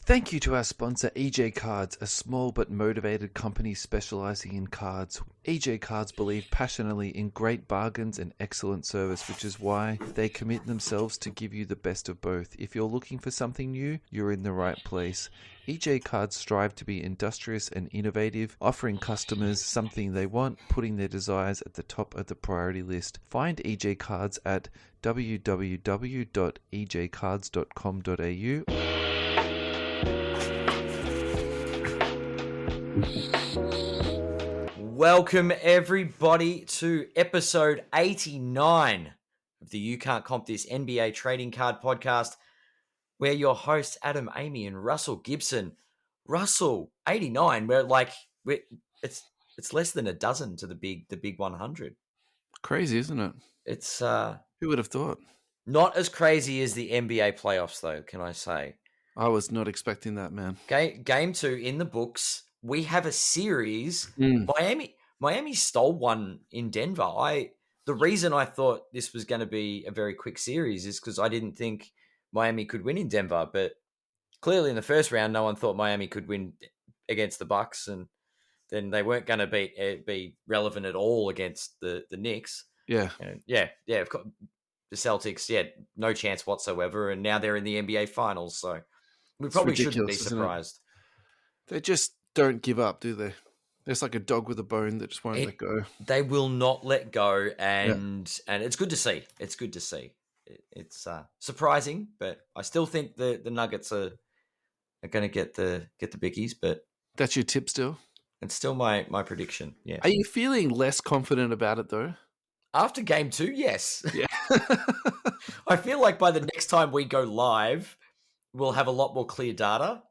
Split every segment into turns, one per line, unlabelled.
Thank you to our sponsor, EJ Cards, a small but motivated company specializing in cards. EJ Cards believe passionately in great bargains and excellent service, which is why they commit themselves to give you the best of both. If you're looking for something new, you're in the right place. EJ Cards strive to be industrious and innovative, offering customers something they want, putting their desires at the top of the priority list. Find EJ Cards at www.ejcards.com.au.
Welcome everybody to episode 89 of the You Can't Comp This NBA Trading Card Podcast. We're your hosts, Adam, Amy, and Russell Gibson. Russell, 89. It's less than a dozen to the big 100.
Crazy, isn't it?
It's
Who would have thought?
not as crazy as the NBA playoffs, though. Can I say?
I was not expecting that, man.
Game 2 in the books. We have a series. Miami stole one in Denver. The reason I thought this was going to be a very quick series is because I didn't think Miami could win in Denver. But clearly in the first round, no one thought Miami could win against the Bucks, and then they weren't going to be relevant at all against the Knicks.
Yeah.
And of course, the Celtics, no chance whatsoever, and now they're in the NBA Finals, so we probably shouldn't be surprised.
They just don't give up, do they? It's like a dog with a bone that just won't let go.
They will not let go, and it's good to see. It's good to see. It's surprising, but I still think the Nuggets are going to get the biggies. But
that's your tip still?
It's still my prediction. Yeah.
Are you feeling less confident about it though?
After game 2, yes.
Yeah.
I feel like by the next time we go live, we'll have a lot more clear data.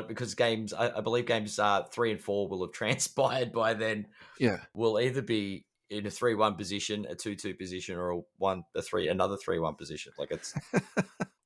Because I believe games 3 and 4 will have transpired by then.
Yeah,
we'll either be in a 3-1 position, a 2-2 position, or another 3-1 position. And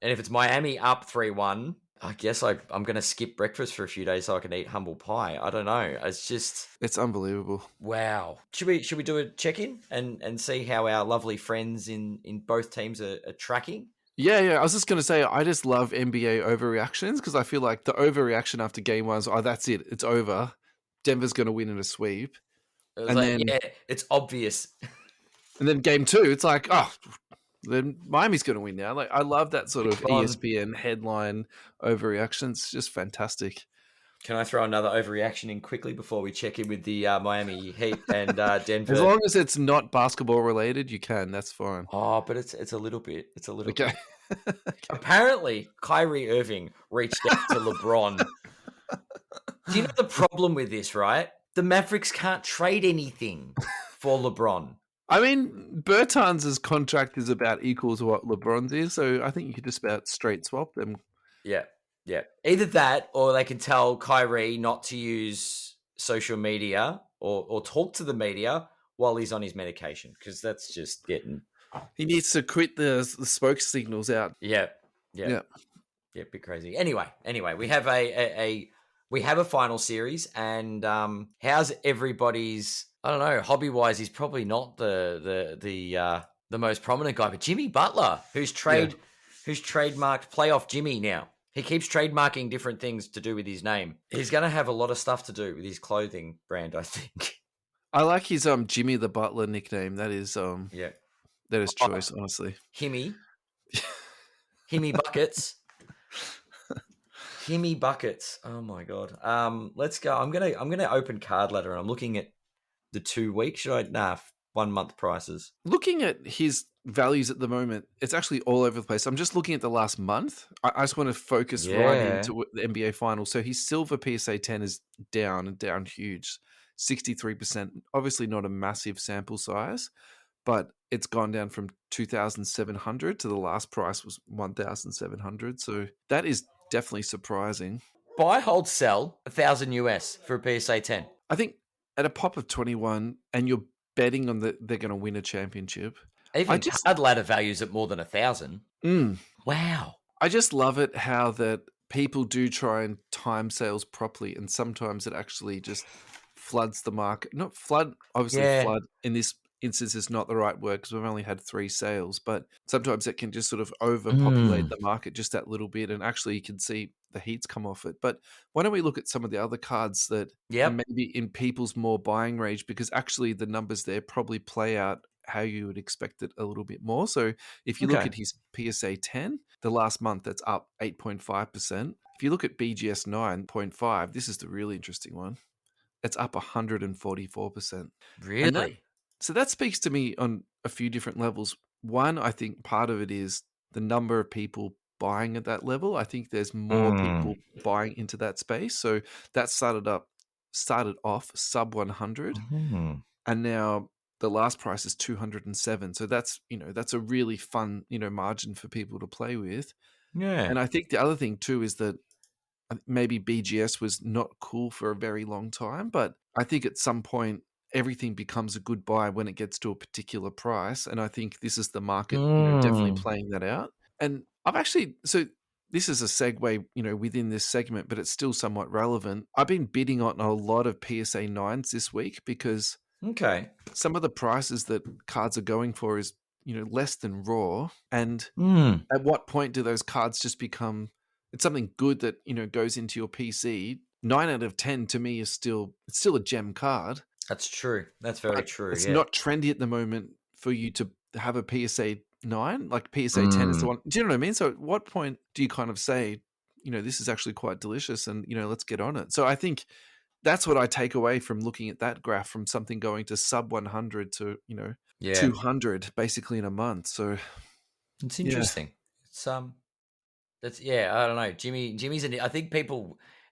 if it's Miami up 3-1, I guess I'm going to skip breakfast for a few days so I can eat humble pie. I don't know. It's
unbelievable.
Wow. Should we do a check-in and see how our lovely friends in both teams are tracking?
Yeah. I was just going to say, I just love NBA overreactions because I feel like the overreaction after game 1 is, that's it. It's over. Denver's going to win in a sweep.
It's obvious.
And then game 2, it's like, then Miami's going to win now. I love that sort of ESPN headline overreaction. It's just fantastic.
Can I throw another overreaction in quickly before we check in with the Miami Heat and Denver?
As long as it's not basketball related, you can. That's fine.
Oh, but it's a little bit. It's a little
bit.
Okay. Apparently, Kyrie Irving reached out to LeBron. Do you know the problem with this, right? The Mavericks can't trade anything for LeBron.
I mean, Bertans' contract is about equal to what LeBron's is, so I think you could just about straight swap them.
Yeah. Either that, or they can tell Kyrie not to use social media or talk to the media while he's on his medication, because that's just getting...
He needs to quit the smoke signals out.
Yeah, bit crazy. Anyway, we have a final series, and how's everybody's... I don't know. Hobby-wise, he's probably not the most prominent guy, but Jimmy Butler, who's trademarked Playoff Jimmy now. He keeps trademarking different things to do with his name. He's going to have a lot of stuff to do with his clothing brand, I think.
I like his Jimmy the Butler nickname. That is that is choice, honestly.
Himmy buckets. Himmy buckets. Oh my god. Let's go. I'm gonna open Card Ladder, and I'm looking at the 2 weeks. 1 month prices.
Looking at his values at the moment, it's actually all over the place. I'm just looking at the last month. I just want to focus right into the NBA Finals. So his silver PSA 10 is down huge, 63%. Obviously not a massive sample size, but it's gone down from 2,700 to the last price was 1,700. So that is definitely surprising.
Buy, hold, sell, $1,000 for a PSA 10.
I think at a pop of 21, and you're betting on they're going to win a championship.
Even Card Ladder values at more than 1,000. Wow.
I just love it how that people do try and time sales properly, and sometimes it actually just floods the market. Not flood, obviously flood in this instance is not the right word because we've only had 3 sales, but sometimes it can just sort of overpopulate
Mm.
the market just that little bit, and actually you can see the heat's come off it. But why don't we look at some of the other cards that are
Yep.
maybe in people's more buying range, because actually the numbers there probably play out how you would expect it a little bit more. So if you look
Okay.
at his PSA 10, the last month that's up 8.5%. If you look at BGS 9.5, this is the really interesting one. It's up 144%. And
Really?
that speaks to me on a few different levels. One, I think part of it is the number of people buying at that level. I think there's more
Mm.
people buying into that space. So that started off sub 100,
Mhm.
and now the last price is 207. So that's a really fun, margin for people to play with.
Yeah.
And I think the other thing too is that maybe BGS was not cool for a very long time, but I think at some point everything becomes a good buy when it gets to a particular price. And I think this is the market, definitely
Mm.
playing that out. And so this is a segue, within this segment, but it's still somewhat relevant. I've been bidding on a lot of PSA 9s this week because
Okay.
some of the prices that cards are going for is, less than raw. And
Mm.
at what point do those cards just become it's something good that goes into your PC? 9 out of 10 to me is still a gem card,
That's true. That's very
but
true.
it's
Yeah.
not trendy at the moment for you to have a PSA 9. Like PSA 10 is the
Mm.
one. Do you know what I mean? So at what point do you kind of say, this is actually quite delicious, and let's get on it? So I think that's what I take away from looking at that graph, from something going to sub 100 to
Yeah.
200 basically in a month. So
It's
yeah,
interesting. It's That's yeah. I don't know. Jimmy's I think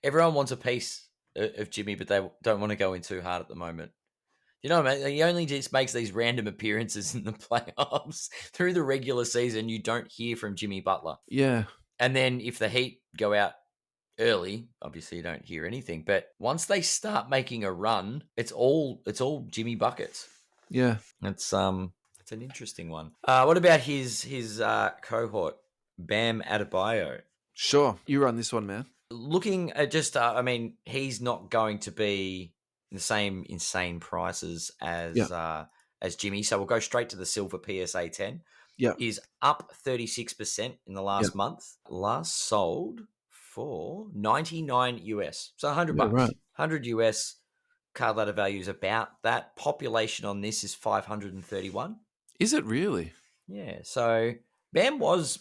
everyone wants a piece of Jimmy, but they don't want to go in too hard at the moment. You know, man, he only just makes these random appearances in the playoffs. Through the regular season, you don't hear from Jimmy Butler.
yeah,
And then if the Heat go out early, obviously you don't hear anything. But once they start making a run, it's all Jimmy buckets.
yeah.
It's an interesting one. What about his cohort, Bam Adebayo?
Sure, you run this one, man.
Looking at he's not going to be the same insane prices
Yeah,
as Jimmy. So we'll go straight to the silver PSA 10.
yeah,
Is up 36% in the
yeah,
last month. Last sold for 99 US. So 100
yeah.
bucks.
Right.
100 US. Card ladder value is about that. Population on this is 531.
Is it really?
Yeah. So Bam was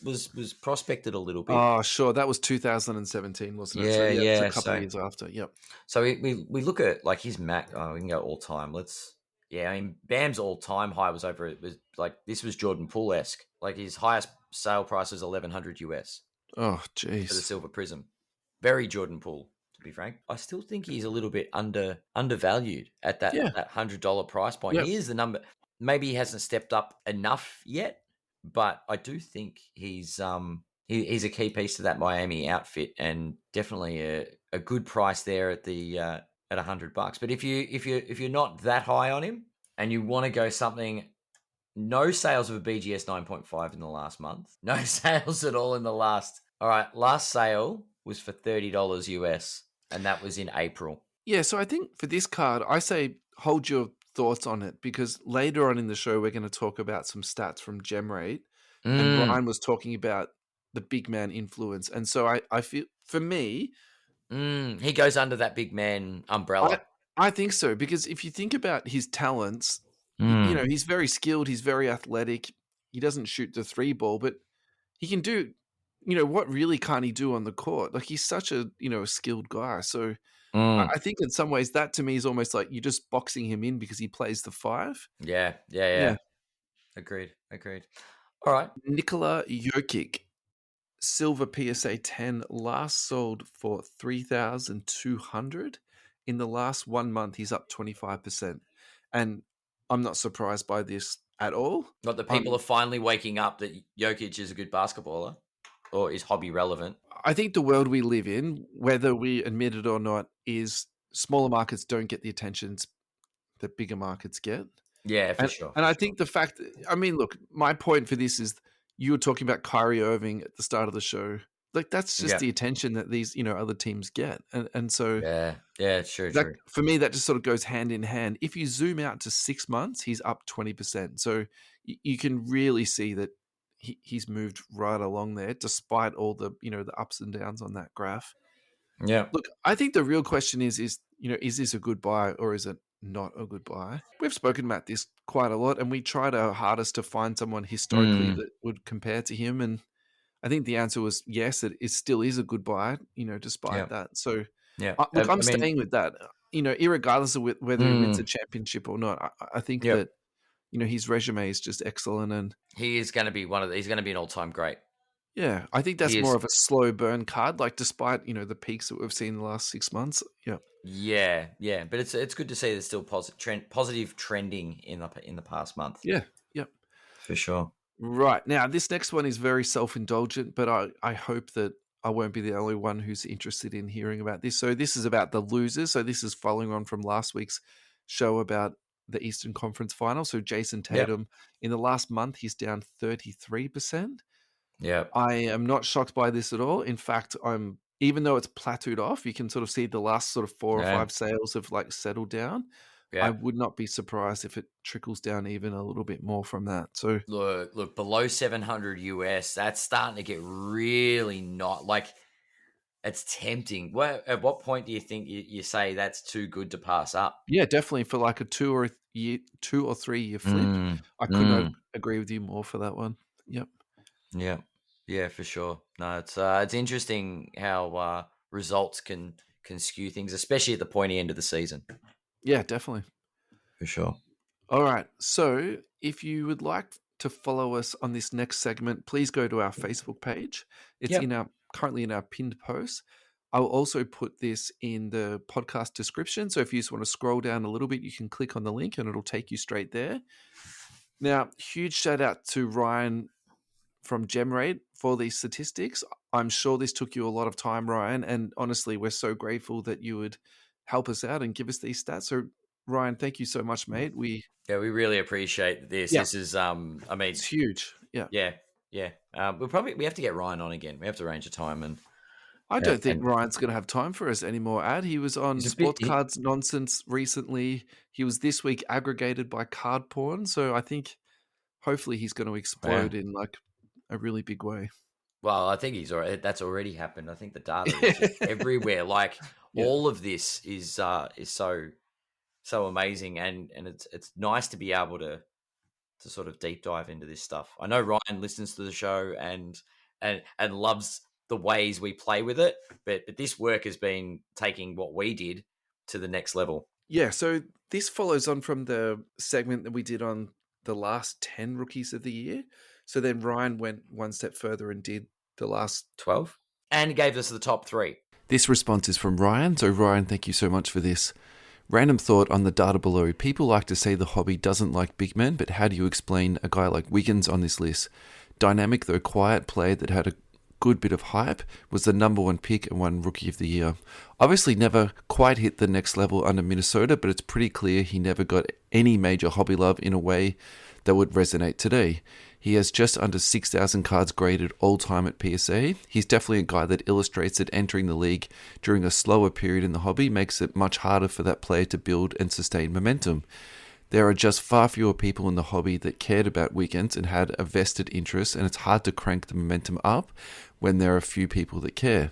prospected a little bit.
Oh, sure. That was 2017, wasn't it? So
Yeah,
yeah, it's a
yeah.
couple of years after. Yep.
So we look at like his Mac. Oh, we can go all time. I mean, Bam's all time high was over. It was like this was Jordan Poole esque. Like his highest sale price was 1100 US
Oh,
for the
jeez.
silver prism. Very Jordan Poole, to be frank. I still think he's a little bit undervalued at that
Yeah.
$100 price point.
Yep.
He is the number. Maybe he hasn't stepped up enough yet, but I do think he's he's a key piece to that Miami outfit, and definitely a good price there at the at $100. But if you're not that high on him and you want to go something, no sales of a BGS 9.5 in the last month, no sales at all in the last. All right, last sale was for $30 US, and that was in April.
Yeah. So I think for this card, I say hold your thoughts on it, because later on in the show, we're going to talk about some stats from GemRate. And
Mm,
Ryan was talking about the big man influence. And so I feel, for me,
he goes under that big man
I,
umbrella.
I think so, because if you think about his talents,
Mm,
he's very skilled, he's very athletic. He doesn't shoot the 3 ball, but he can do, what really can't he do on the court? Like, he's such a skilled guy. So
mm.
I think in some ways that to me is almost like you're just boxing him in because he plays the 5.
Yeah, yeah,
Yeah.
yeah. Agreed. All right.
Nikola Jokic, silver PSA 10, last sold for 3,200. In the last 1 month, he's up 25%. And I'm not surprised by this at all.
But the people are finally waking up that Jokic is a good basketballer or is hobby relevant.
I think the world we live in, whether we admit it or not, is smaller markets don't get the attention that bigger markets get.
Yeah, for
And
sure.
and I think the fact, I mean, look, my point for this is you were talking about Kyrie Irving at the start of the show. Like that's just
Yeah.
the attention that these, other teams get. And so
Yeah. Yeah. True.
that
True.
for me, that just sort of goes hand in hand. If you zoom out to 6 months, he's up 20%. So you can really see that he's moved right along there, despite all the the ups and downs on that graph.
Yeah.
Look, I think the real question is this a good buy or is it not a good buy? We've spoken about this quite a lot, and we tried our hardest to find someone historically
Mm,
that would compare to him, and I think the answer was yes. It still is a good buy,
yeah.
despite that. So,
Yeah.
look, I'm
I mean,
staying with that. Irregardless of whether he wins a
mm,
championship or not, I think
yep.
that his resume is just excellent, and
He is going to be he's going to be an all-time great.
yeah, I think that's
He
more
is.
of a slow burn card. Like despite the peaks that we've seen in the last 6 months, yeah.
Yeah. Yeah. But it's good to see there's still positive trending in the past month.
Yeah. Yep.
For sure.
Right. Now, this next one is very self indulgent, but I hope that I won't be the only one who's interested in hearing about this. So, this is about the losers. So, this is following on from last week's show about the Eastern Conference final. So, Jason
Yep.
Tatum, in the last month, he's down 33%.
Yep.
I am not shocked by this at all. In fact, even though it's plateaued off, you can sort of see the last sort of 4 or 5
Yeah.
sales have like settled down. I
Yeah.
would not be surprised if it trickles down even a little bit more from that. So,
Look, below 700 US, that's starting to get really not like it's tempting. At what point do you think you say that's too good to pass up?
yeah, definitely for like a 2 or 3 year flip.
Mm,
I could not
mm,
agree with you more for that one. Yep.
yeah, yeah, for sure. No, it's interesting how results can skew things, especially at the pointy end of the season.
Yeah, definitely.
For sure.
All right. So if you would like to follow us on this next segment, please go to our Facebook page. It's
Yep.
currently in our pinned post. I'll also put this in the podcast description. So if you just want to scroll down a little bit, you can click on the link and it'll take you straight there. Now, huge shout out to Ryan from GemRate for these statistics. I'm sure this took you a lot of time, Ryan, and honestly, we're so grateful that you would help us out and give us these stats. So, Ryan, thank you so much, mate.
Yeah, we really appreciate this.
Yeah,
This is I mean,
it's huge. Yeah,
yeah, yeah. We have to get Ryan on again. We have to arrange a time
I don't think
and
Ryan's going to have time for us anymore. Ad, he was on
he's a bit.
Sports Cards Nonsense recently. He was this week aggregated by Card Porn, so I think hopefully he's going to
Yeah.
explode in like a really big way.
Well, I think that's already happened. I think the data is just everywhere. Like
Yeah.
all of this is so amazing, and it's nice to be able to sort of deep dive into this stuff. I know Ryan listens to the show and loves the ways we play with it, but this work has been taking what we did to the next level.
Yeah, so this follows on from the segment that we did on the last 10 rookies of the year. So then Ryan went one step further and did the last
12 and gave us the top 3.
This response is from Ryan. So, Ryan, thank you so much for this. Random thought on the data below. People like to say the hobby doesn't like big men, but how do you explain a guy like Wiggins on this list? Dynamic, though quiet player that had a good bit of hype, was the number 1 pick and won Rookie of the Year. Obviously never quite hit the next level under Minnesota, but it's pretty clear he never got any major hobby love in a way that would resonate today. He has just under 6,000 cards graded all time at PSA. He's definitely a guy that illustrates that entering the league during a slower period in the hobby makes it much harder for that player to build and sustain momentum. There are just far fewer people in the hobby that cared about Wiggins and had a vested interest, and it's hard to crank the momentum up when there are few people that care.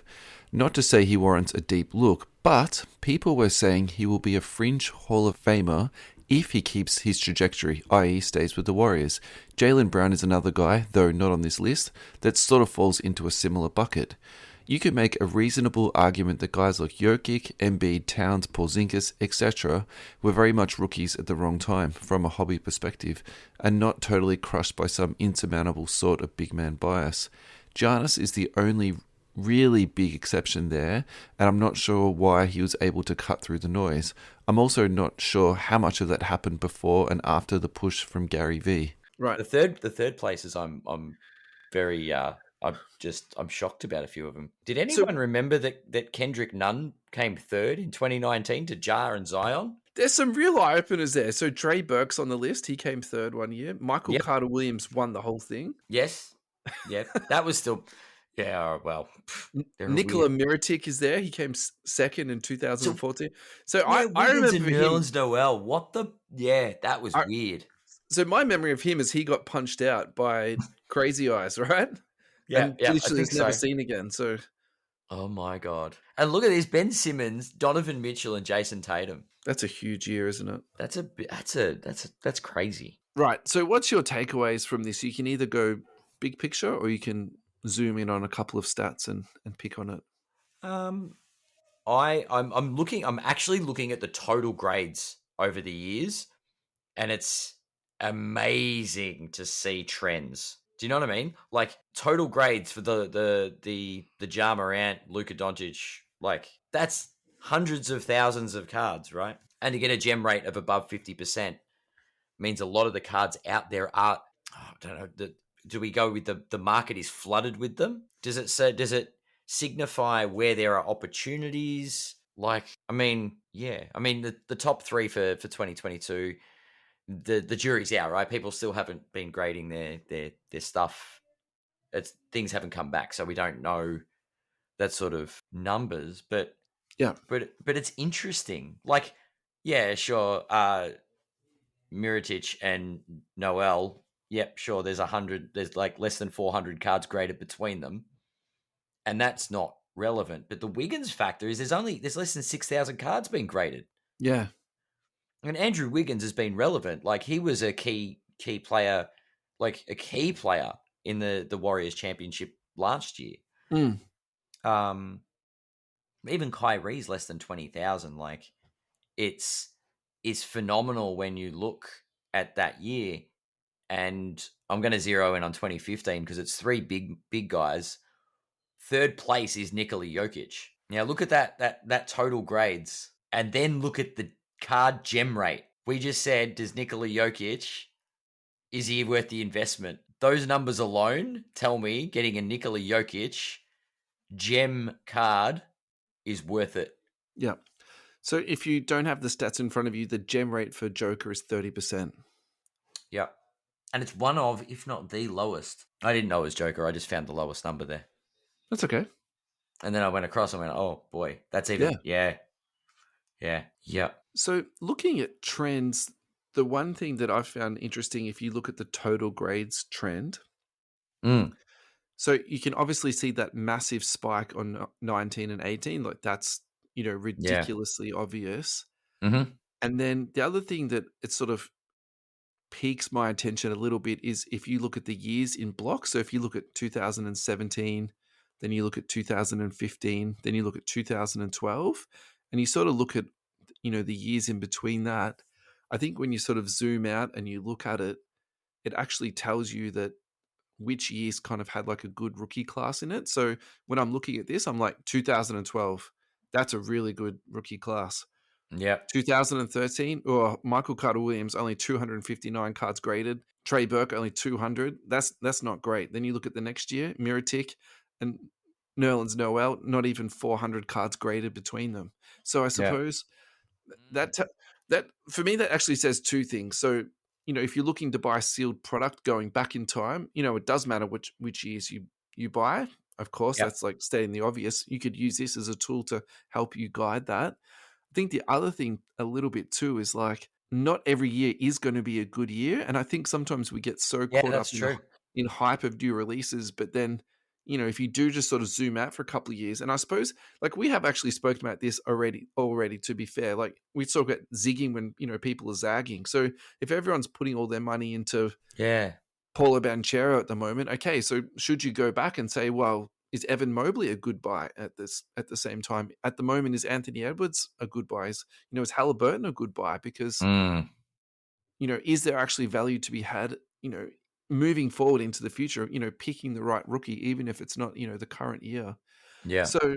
Not to say he warrants a deep look, but people were saying he will be a fringe Hall of Famer if he keeps his trajectory, i.e. stays with the Warriors. Jaylen Brown is another guy, though not on this list, that sort of falls into a similar bucket. You could make a reasonable argument that guys like Jokic, Embiid, Towns, Porzingis, etc. were very much rookies at the wrong time from a hobby perspective, and not totally crushed by some insurmountable sort of big man bias. Giannis is the only really big exception there, and I'm not sure why he was able to cut through the noise. I'm also not sure how much of that happened before and after the push from Gary V. Right.
The third places I'm very I'm shocked about a few of them. Did anyone remember that Kendrick Nunn came 3rd in 2019 to Ja and Zion?
There's some real eye openers there. So Trey Burke's on the list. He came 3rd one year. Michael Carter Williams won the whole thing.
Yes. Yeah. That was still Yeah, well, they're a
Nikola
weird.
Mirotic is there. He came second in
So
2014. So
yeah,
I
Wiggins
remember
and
him.
Nerlens Noel. What the? Yeah, that was weird.
So my memory of him is he got punched out by Crazy Eyes, right?
Yeah,
And
yeah, I
literally
think
was never
so.
seen again. So
Oh my god! And look at this: Ben Simmons, Donovan Mitchell, and Jason Tatum.
that's a huge year, isn't it?
That's crazy.
Right. So what's your takeaways from this? You can either go big picture or you can zoom in on a couple of stats and pick on it.
Um, I'm actually looking at the total grades over the years, and it's amazing to see trends. Do you know what I mean? Like total grades for the Ja Morant, Luka Doncic, like that's hundreds of thousands of cards, right? And to get a gem rate of above 50% means a lot of the cards out there are, I don't know, do we go with the market is flooded with them? Does it signify where there are opportunities? Like, I mean, yeah, I mean the top three for 2022, the jury's out, right? People still haven't been grading their stuff. It's things haven't come back, so we don't know that sort of numbers. But
Yeah.
but it's interesting. Like, yeah, sure. Mirotic and Noel. Yep, sure. There's 100. There's like less than 400 cards graded between them, and that's not relevant. But the Wiggins factor is there's less than 6,000 cards being graded.
Yeah.
And Andrew Wiggins has been relevant. Like he was a key player, like a key player in the Warriors championship last year.
Mm.
Even Kyrie's less than 20,000. Like it's phenomenal when you look at that year. And I'm going to zero in on 2015 because it's three big guys. Third place is Nikola Jokic. Now look at that total grades, and then look at the card gem rate. We just said, does Nikola Jokic, is he worth the investment? Those numbers alone tell me getting a Nikola Jokic gem card is worth it.
Yeah. So if you don't have the stats in front of you, the gem rate for Joker is 30%.
Yeah. And it's one of, if not the lowest. I didn't know it was Joker. I just found the lowest number there.
That's okay.
And then I went across and went, oh boy, that's even, yeah.
So looking at trends, the one thing that I found interesting, if you look at the total grades trend, so you can obviously see that massive spike on 19 and 18. Like that's, ridiculously obvious.
Mm-hmm.
And then the other thing that it sort of piques my attention a little bit is if you look at the years in blocks. So if you look at 2017, then you look at 2015, then you look at 2012, and you sort of look at, the years in between that. I think when you sort of zoom out and you look at it, it actually tells you that which years kind of had like a good rookie class in it. So when I'm looking at this, I'm like 2012, that's a really good rookie class.
Yeah.
2013, Michael Carter-Williams, only 259 cards graded. Trey Burke, only 200. That's not great. Then you look at the next year, Mirotic and Nerlens Noel, not even 400 cards graded between them. So I suppose that for me, that actually says two things. So, if you're looking to buy a sealed product going back in time, it does matter which years you buy. Of course, that's like stating the obvious. You could use this as a tool to help you guide that. I think the other thing a little bit too is like not every year is going to be a good year. And I think sometimes we get so caught up in hype of new releases, but then, if you do just sort of zoom out for a couple of years, and I suppose like we have actually spoken about this already, to be fair, like we talk about zigging when, people are zagging. So if everyone's putting all their money into Paulo Banchero at the moment, okay, so should you go back and say, well, is Evan Mobley a good buy at the same time? At the moment, is Anthony Edwards a good buy? Is Haliburton a good buy? Because, is there actually value to be had, moving forward into the future, picking the right rookie, even if it's not, the current year.
Yeah.
So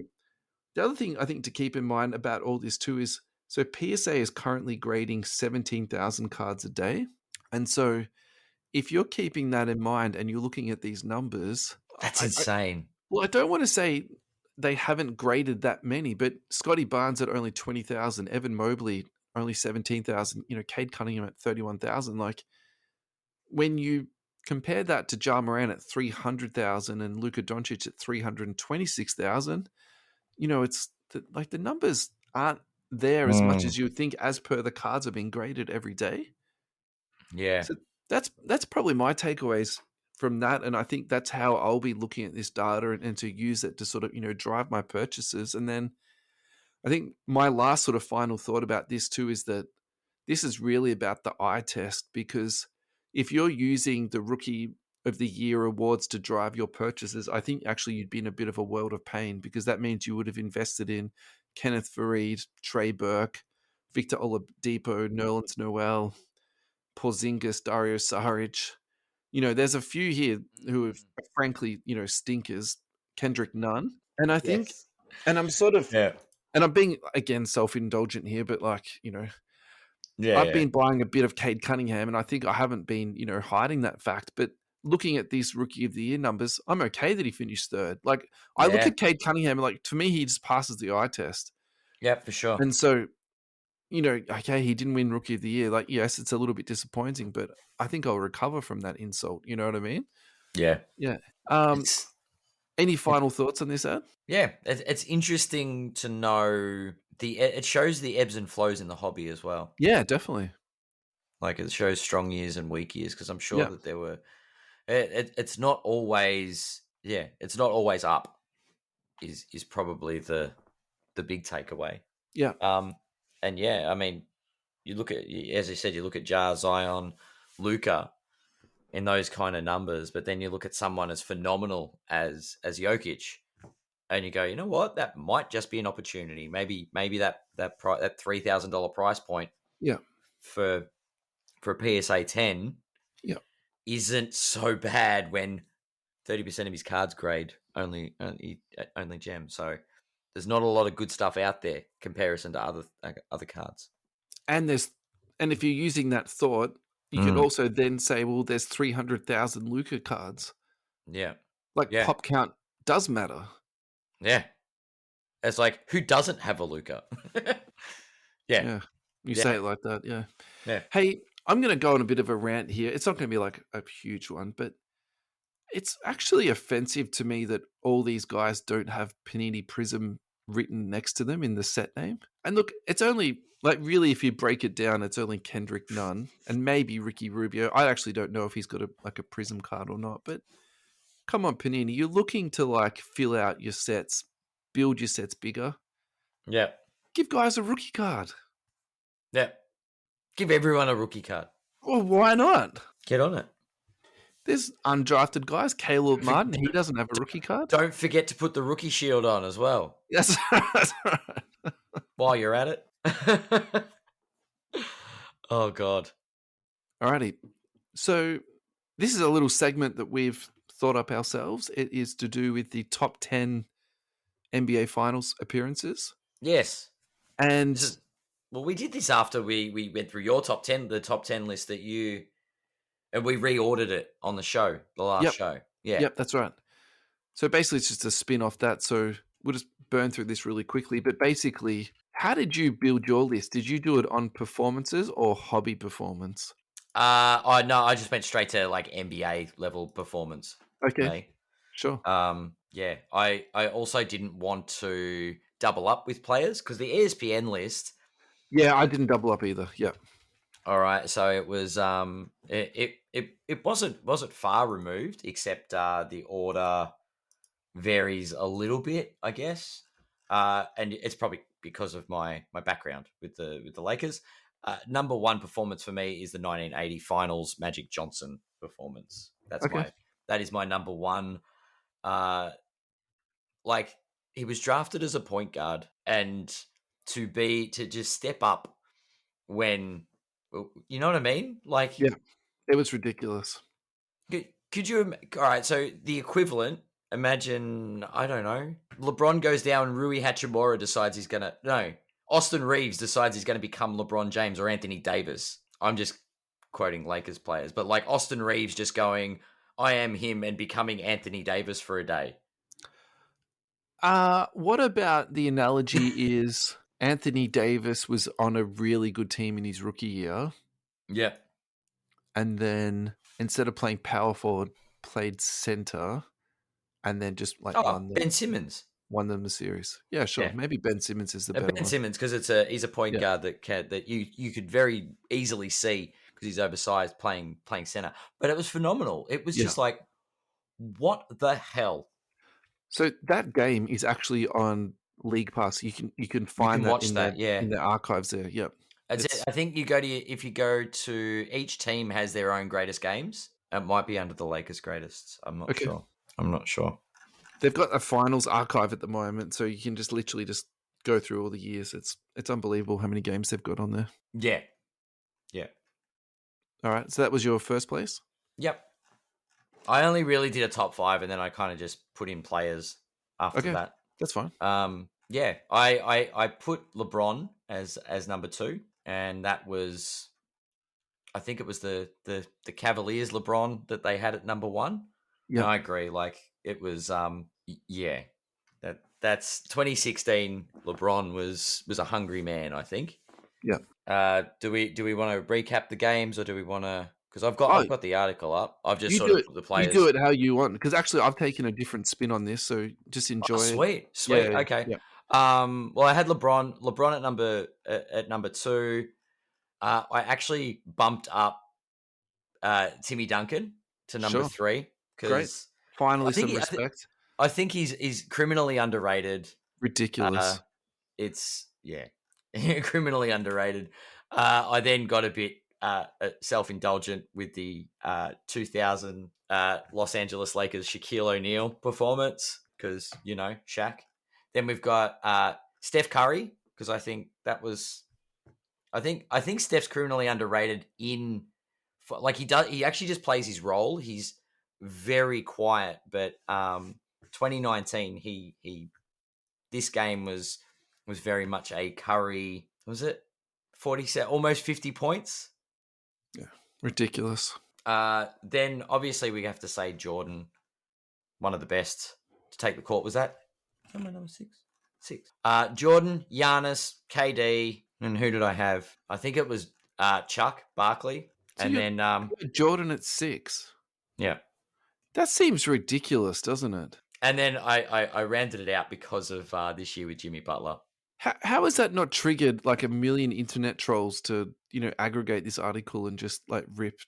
the other thing I think to keep in mind about all this too is, so PSA is currently grading 17,000 cards a day. And so if you're keeping that in mind and you're looking at these numbers,
that's insane.
Well, I don't want to say they haven't graded that many, but Scotty Barnes at only 20,000, Evan Mobley only 17,000, Cade Cunningham at 31,000. Like when you compare that to Ja Morant at 300,000 and Luka Doncic at 326,000. It's the numbers aren't there as much as you would think, as per the cards are being graded every day.
Yeah.
So that's probably my takeaways from that, and I think that's how I'll be looking at this data and to use it to sort of drive my purchases. And then I think my last sort of final thought about this too is that this is really about the eye test, because if you're using the Rookie of the Year awards to drive your purchases, I think actually you'd be in a bit of a world of pain, because that means you would have invested in Kenneth Faried, Trey Burke, Victor Oladipo, Nerlens Noel, Porzingis, Dario Saric. There's a few here who are frankly, stinkers. Kendrick Nunn. And I think,
Yes.
and I'm sort of,
Yeah.
and I'm being, again, self-indulgent here, but
Yeah.
I've been buying a bit of Cade Cunningham, and I think I haven't been, hiding that fact. But looking at these Rookie of the Year numbers, I'm okay that he finished third. Like, I look at Cade Cunningham, and like, to me, he just passes the eye test.
Yeah, for sure.
And so, okay, he didn't win Rookie of the Year. Like, yes, it's a little bit disappointing, but I think I'll recover from that insult. You know what I mean?
Yeah.
Yeah. Any final thoughts on this, Ad?
Yeah, it's interesting to know it shows the ebbs and flows in the hobby as well.
Yeah, definitely.
Like, it shows strong years and weak years, because I'm sure that there were. It's not always up. Is probably the big takeaway.
Yeah.
And yeah, I mean, you look at, as I said, you look at Jar, Zion, Luka in those kind of numbers, but then you look at someone as phenomenal as Jokic, and you go, you know what, that might just be an opportunity. Maybe that $3,000 price point, for a PSA 10, isn't so bad when 30% of his cards grade only gem. So there's not a lot of good stuff out there comparison to other cards.
And if you're using that thought, you could also then say, well, there's 300,000 Luka cards.
Yeah.
Pop count does matter.
Yeah. It's like, who doesn't have a Luka?
Yeah. You say it like that, yeah.
Yeah.
Hey, I'm going to go on a bit of a rant here. It's not going to be like a huge one, but it's actually offensive to me that all these guys don't have Panini Prism written next to them in the set name. And look, it's only, really, if you break it down, it's only Kendrick Nunn and maybe Ricky Rubio. I actually don't know if he's got a Prism card or not, but come on, Panini, you're looking to fill out your sets, build your sets bigger.
Yeah.
Give guys a rookie card.
Yeah. Give everyone a rookie card.
Well, why not?
Get on it.
There's undrafted guys. Caleb Martin, he doesn't have a rookie card.
Don't forget to put the rookie shield on as well.
That's right.
While you're at it. Oh, God.
Alrighty. So this is a little segment that we've thought up ourselves. It is to do with the top 10 NBA Finals appearances.
Yes.
And
well, we did this after we went through your top 10, the top 10 list that you, and we reordered it on the show, the last show. Yeah.
Yep, that's right. So basically it's just a spin off that. So we'll just burn through this really quickly. But basically, how did you build your list? Did you do it on performances or hobby performance?
No, I just went straight to NBA level performance.
Okay. Sure.
Yeah. I also didn't want to double up with players because the ESPN list.
Yeah, I didn't double up either. Yeah.
All right. So it was it wasn't far removed, except the order varies a little bit, I guess. And it's probably because of my background with the Lakers. Number one performance for me is the 1980 Finals Magic Johnson performance. That is my number one. He was drafted as a point guard, and to just step up when, you know what I mean?
Yeah, it was ridiculous.
Could you? All right, so the equivalent. Imagine, I don't know, LeBron goes down, Rui Hachimura decides he's gonna Austin Reeves decides he's going to become LeBron James or Anthony Davis. I'm just quoting Lakers players, but Austin Reeves just going, I am him, and becoming Anthony Davis for a day.
What about the analogy is Anthony Davis was on a really good team in his rookie year.
Yeah.
And then instead of playing power forward, played center, and then just like
Ben Simmons.
Won them the series. Yeah, sure.
Yeah.
Maybe Ben Simmons is the better
Ben
one.
Simmons, because he's a point guard that you could very easily see, because he's oversized, playing center. But it was phenomenal. It was just like, what the hell?
So that game is actually on League Pass. You can find that in the archives there. Yep.
I think if you go to each team has their own greatest games. It might be under the Lakers' greatest. I'm not sure.
They've got a finals archive at the moment, so you can just literally just go through all the years. It's unbelievable how many games they've got on there.
Yeah.
All right, so that was your first place?
Yep. I only really did a top 5, and then I kind of just put in players after that.
That's fine.
Yeah. I put LeBron as number 2, and that was, I think it was the Cavaliers LeBron that they had at number 1. Yeah, I agree. Like, it was, that's 2016. LeBron was a hungry man, I think.
Yeah.
Do we want to recap the games, or do we want to? Because I've got the article up. I've just sort of put the players.
You do it how you want. Because actually, I've taken a different spin on this, so just enjoy.
Sweet.
Yeah,
okay.
Yeah.
Well, I had LeBron at number 2. I actually bumped up Timmy Duncan to number 3.
Great. Finally, some respect.
I think he's criminally underrated.
Ridiculous.
It's criminally underrated. I then got a bit self-indulgent with the 2000 Los Angeles Lakers Shaquille O'Neal performance, because Shaq. Then we've got Steph Curry, because I think that was. I think Steph's criminally underrated he actually just plays his role. He's very quiet, but 2019 this game was very much a Curry. Was it 47, almost 50 points?
Yeah, ridiculous.
Then obviously we have to say Jordan, one of the best to take the court. Was that number 6? Jordan, Giannis, KD, and who did I have? I think it was Chuck Barkley, and then
Jordan at 6.
Yeah,
that seems ridiculous, doesn't it?
And then I rounded it out because of this year with Jimmy Butler.
How is that not triggered like a million internet trolls to aggregate this article and just like rip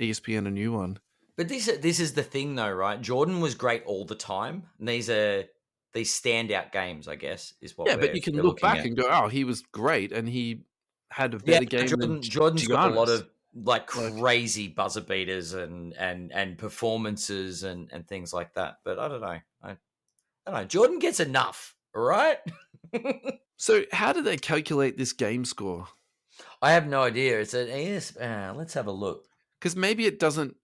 ESPN a new one?
But this is the thing though, right? Jordan was great all the time. And these standout games, I guess, is what.
Yeah, but you can look back and go, "Oh, he was great, and he had a better game."
Jordan's got a lot of like crazy buzzer beaters and performances and things like that. But I don't know. I don't know. Jordan gets enough, all right?
So how do they calculate this game score?
I have no idea. It's let's have a look.
Because maybe it doesn't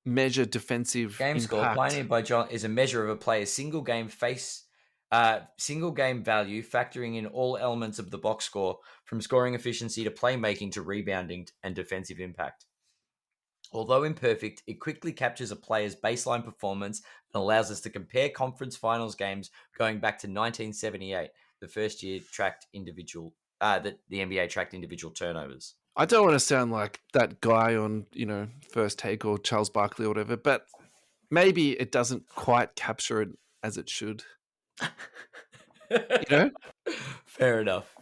measure defensive
game
impact.
Score pioneered by John is a measure of a player's single game value, factoring in all elements of the box score, from scoring efficiency to playmaking to rebounding and defensive impact. Although imperfect, it quickly captures a player's baseline performance and allows us to compare conference finals games going back to 1978, the first year that the NBA tracked individual turnovers.
I don't want to sound like that guy on, First Take or Charles Barkley or whatever, but maybe it doesn't quite capture it as it should.
Fair enough.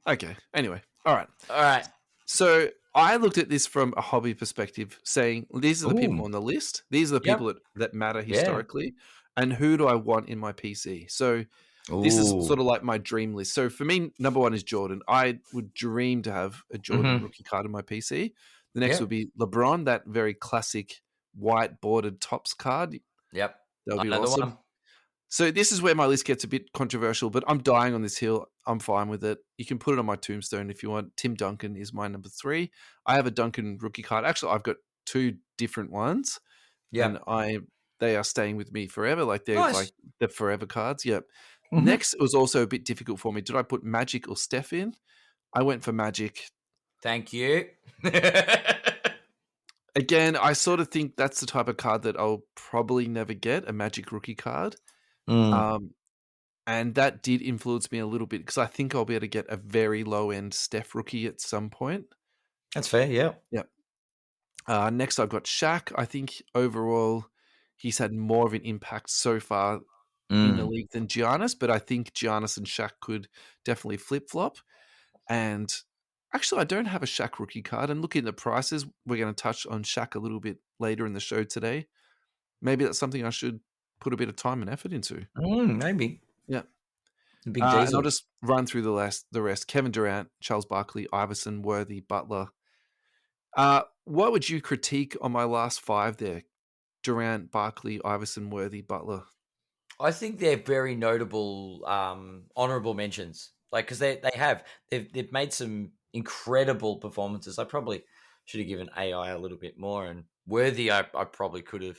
Okay. Anyway. All
right.
So I looked at this from a hobby perspective, saying these are the people on the list. These are the people that matter historically. And who do I want in my PC? So this is sort of like my dream list. So for me, number 1 is Jordan. I would dream to have a Jordan rookie card in my PC. The next would be LeBron, that very classic white bordered tops card.
Yep.
That would be awesome. So this is where my list gets a bit controversial, but I'm dying on this hill. I'm fine with it. You can put it on my tombstone if you want. Tim Duncan is my number 3. I have a Duncan rookie card. Actually, I've got 2 different ones. Yeah. And they are staying with me forever. Like they're like the forever cards. Yep. Next, it was also a bit difficult for me. Did I put Magic or Steph in? I went for Magic.
Thank you.
Again, I sort of think that's the type of card that I'll probably never get, a Magic rookie card. And that did influence me a little bit because I think I'll be able to get a very low-end Steph rookie at some point.
That's fair, yeah.
Yeah. Next, I've got Shaq. I think overall he's had more of an impact so far in the league than Giannis, but I think Giannis and Shaq could definitely flip-flop. And actually, I don't have a Shaq rookie card. And looking at the prices, we're going to touch on Shaq a little bit later in the show today. Maybe that's something I should put a bit of time and effort into.
Maybe.
Yeah.
Big
And
diesel.
I'll just run through the rest. Kevin Durant, Charles Barkley, Iverson, Worthy, Butler. What would you critique on my last five there? Durant, Barkley, Iverson, Worthy, Butler.
I think they're very notable, honorable mentions. Like, because they've made some incredible performances. I probably should have given AI a little bit more, and Worthy, I probably could have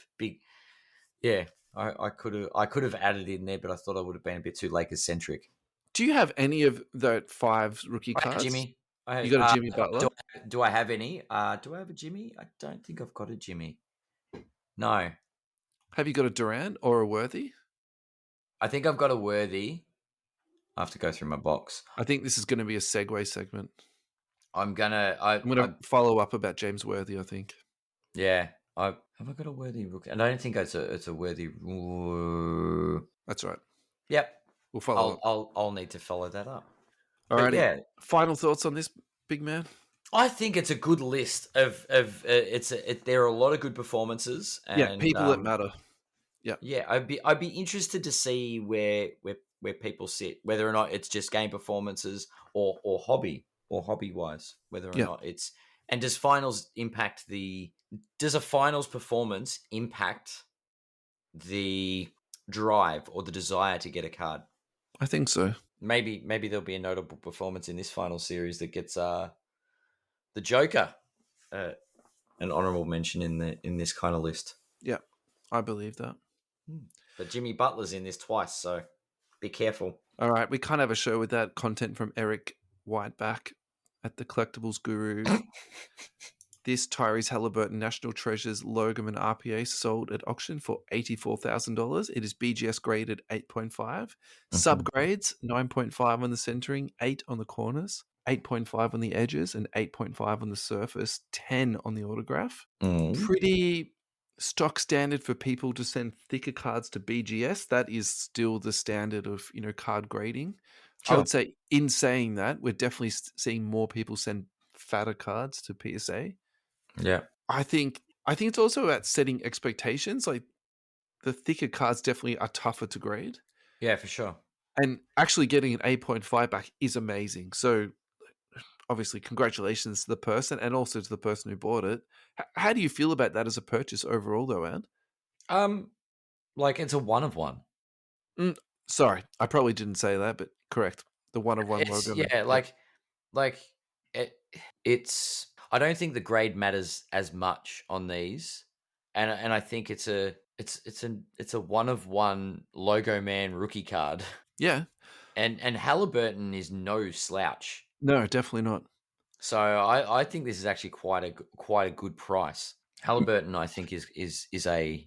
I could have added in there, but I thought I would have been a bit too Lakers centric.
Do you have any of the five rookie
I have
cards?
Jimmy.
You got a Jimmy Butler?
Do I have any? Do I have a Jimmy? I don't think I've got a Jimmy. No.
Have you got a Durant or a Worthy?
I think I've got a Worthy. I have to go through my box.
I think this is going to be a segue segment.
I'm gonna
follow up about James Worthy. I think.
Yeah, have I got a Worthy rookie? And I don't think it's a Worthy.
That's right.
Yep,
we'll follow up.
I'll need to follow that up.
All right. Yeah. Final thoughts on this, big man?
I think it's a good list of there are a lot of good performances. And,
people that matter.
Yeah, I'd be interested to see where people sit, whether or not it's just game performances or hobby wise, whether or not it's, and does a finals performance impact the drive or the desire to get a card?
I think so.
Maybe there'll be a notable performance in this final series that gets the Joker an honorable mention in this kind of list. Yeah,
I believe that.
But Jimmy Butler's in this twice, so be careful.
All right, we can't have a show with that content from Eric Whiteback at the Collectibles Guru. This Tyrese Haliburton National Treasures logoman RPA sold at auction for $84,000. It is BGS graded 8.5. Subgrades 9.5 on the centering, 8 on the corners, 8.5 on the edges, and 8.5 on the surface, 10 on the autograph. Pretty stock standard for people to send thicker cards to BGS. That is still the standard of, card grading. Sure. I would say, in saying that, we're definitely seeing more people send fatter cards to PSA.
Yeah.
I think it's also about setting expectations. Like, the thicker cards definitely are tougher to grade.
Yeah, for sure.
And actually getting an 8.5 back is amazing. So obviously, congratulations to the person and also to the person who bought it. How do you feel about that as a purchase overall, though, Anne?
Like, it's a one of one.
Sorry, I probably didn't say that, but correct. The one of one logo.
Yeah, it's. I don't think the grade matters as much on these, and I think it's a one of one logo man rookie card.
Yeah,
and Haliburton is no slouch.
No, definitely not.
So I think this is actually quite a good price. Haliburton, I think, is a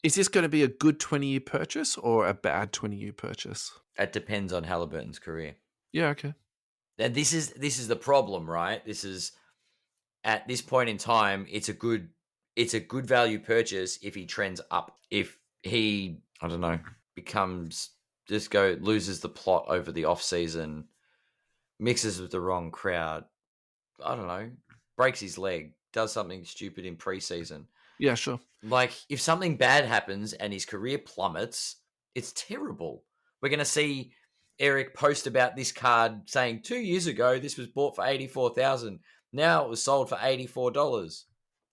Is this going to be a good 20-year purchase or a bad 20-year purchase?
It depends on Haliburton's career.
Yeah, okay.
And this is the problem, right? This is, at this point in time, it's a good value purchase if he trends up. If he, I don't know, loses the plot over the off season, mixes with the wrong crowd, I don't know, breaks his leg, does something stupid in preseason.
Yeah, sure.
Like, if something bad happens and his career plummets, it's terrible. We're going to see Eric post about this card saying 2 years ago this was bought for $84,000. Now it was sold for $84.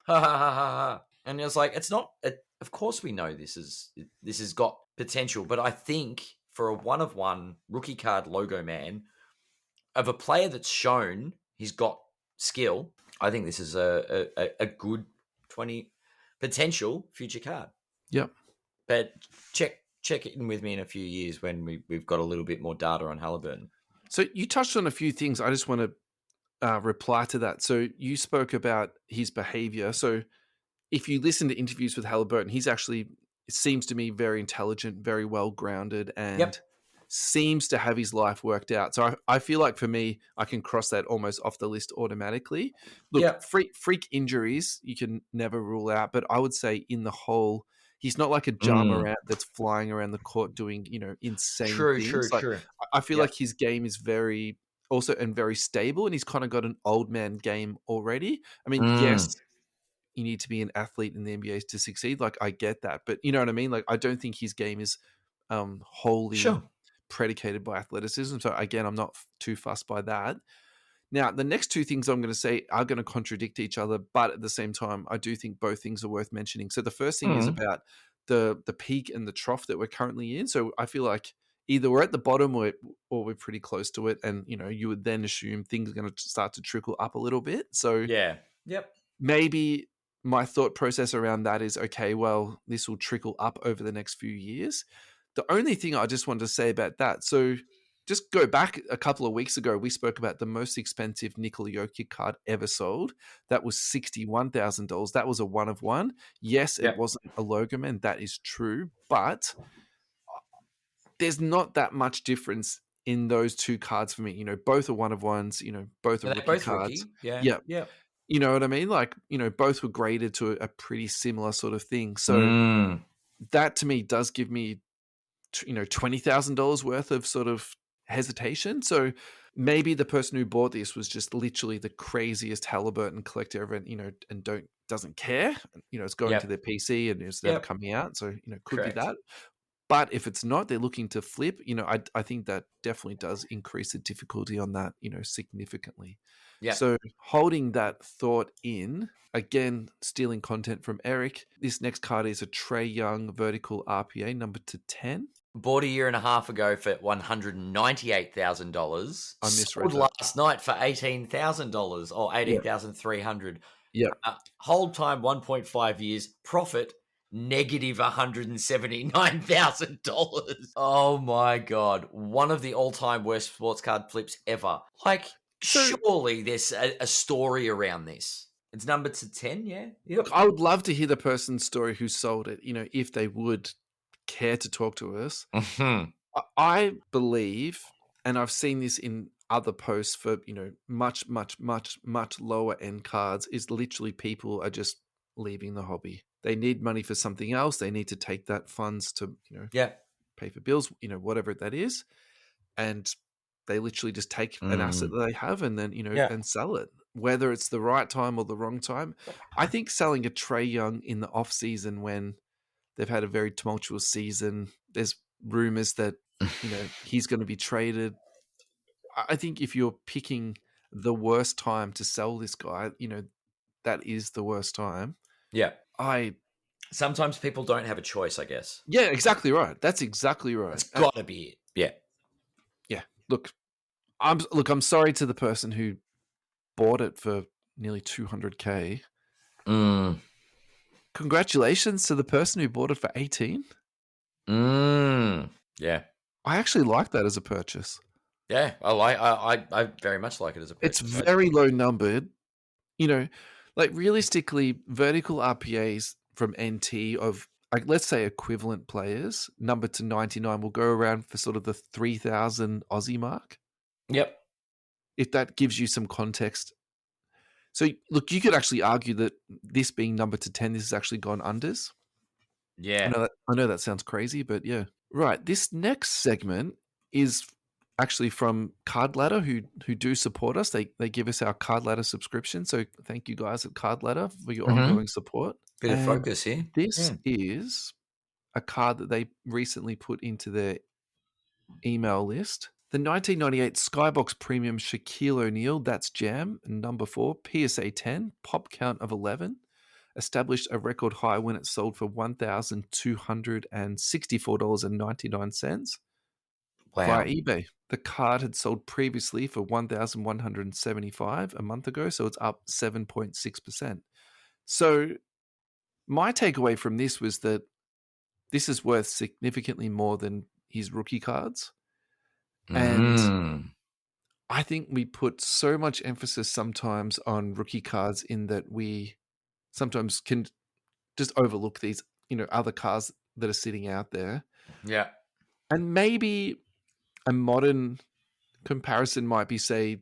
Ha ha ha ha ha. And it's like, it's not. Of course, we know this has got potential, but I think for a one of one rookie card logo man of a player that's shown he's got skill, I think this is a good 20 potential future card.
Yep.
But check in with me in a few years when we've got a little bit more data on Haliburton.
So you touched on a few things. I just want to reply to that. So you spoke about his behavior. So if you listen to interviews with Haliburton, he's actually, it seems to me, very intelligent, very well grounded, and seems to have his life worked out. So I feel like for me, I can cross that almost off the list automatically. Look,
Yep.
freak injuries you can never rule out, but I would say in the whole, he's not like a Jamarant that's flying around the court doing, insane things.
True.
I feel
Yep.
like his game is very very stable, and he's kind of got an old man game already. I mean, yes, you need to be an athlete in the NBA to succeed. Like, I get that, but you know what I mean? Like, I don't think his game is wholly predicated by athleticism. So again, I'm not too fussed by that. Now, the next two things I'm going to say are going to contradict each other, but at the same time, I do think both things are worth mentioning. So the first thing is about the peak and the trough that we're currently in. So I feel like either we're at the bottom or we're pretty close to it, and you would then assume things are going to start to trickle up a little bit. So maybe my thought process around that is, okay, well, this will trickle up over the next few years. The only thing I just wanted to say about that, so just go back a couple of weeks ago, we spoke about the most expensive Nikola Jokic card ever sold. That was $61,000. That was a 1-of-1. Yes, it wasn't a logoman. That is true. But there's not that much difference in those two cards for me. Both are 1-of-1s, both are rookie cards.
Yeah.
You know what I mean? Like, both were graded to a pretty similar sort of thing. So that to me does give me, $20,000 worth of sort of hesitation. So maybe the person who bought this was just literally the craziest Haliburton collector ever, and doesn't care. It's going to their PC and it's never coming out. So, could be that. But if it's not, they're looking to flip, I think that definitely does increase the difficulty on that, significantly. Yeah. So holding that thought in, again, stealing content from Eric, this next card is a Trae Young vertical RPA number to 10.
Bought a year and a half ago for $198,000.
I misread
Sold last night for $18,000 or $18,300.
Yeah.
Hold time 1.5 years. Profit negative $179,000. Oh my God. One of the all-time worst sports card flips ever. Like, surely there's a story around this. It's number to 10, yeah?
Look, I would love to hear the person's story who sold it, if they would care to talk to us. I believe, and I've seen this in other posts for, much, much, much, much lower end cards, is literally people are just leaving the hobby. They need money for something else. They need to take that funds to, pay for bills, whatever that is. And they literally just take an asset that they have and then, and sell it, whether it's the right time or the wrong time. I think selling a Trae Young in the off season when they've had a very tumultuous season, there's rumors that, he's going to be traded. I think if you're picking the worst time to sell this guy, that is the worst time.
Yeah. Sometimes people don't have a choice, I guess.
Yeah, exactly right. That's exactly right.
It's got to be it. Yeah.
Yeah. Look, I'm sorry to the person who bought it for nearly $200K. Congratulations to the person who bought it for 18.
Yeah.
I actually like that as a purchase.
Yeah, I very much like it as a purchase.
It's very low numbered. Like realistically, vertical RPAs from NT of, like, let's say equivalent players, numbered to 99, will go around for sort of the 3,000 Aussie mark.
Yep.
If that gives you some context. So, look, you could actually argue that this being numbered to 10, this has actually gone unders.
Yeah.
I know that sounds crazy, but yeah. Right. This next segment is actually from Card Ladder, who do support us. They give us our Card Ladder subscription. So thank you guys at Card Ladder for your ongoing support.
Bit of focus here.
This is a card that they recently put into their email list. The 1998 Skybox Premium Shaquille O'Neal, that's Jam, number 4, PSA 10, pop count of 11, established a record high when it sold for $1,264.99 via eBay. The card had sold previously for $1,175 a month ago, so it's up 7.6%. So my takeaway from this was that this is worth significantly more than his rookie cards. And I think we put so much emphasis sometimes on rookie cards in that we sometimes can just overlook these, other cards that are sitting out there.
Yeah.
And maybe a modern comparison might be, say,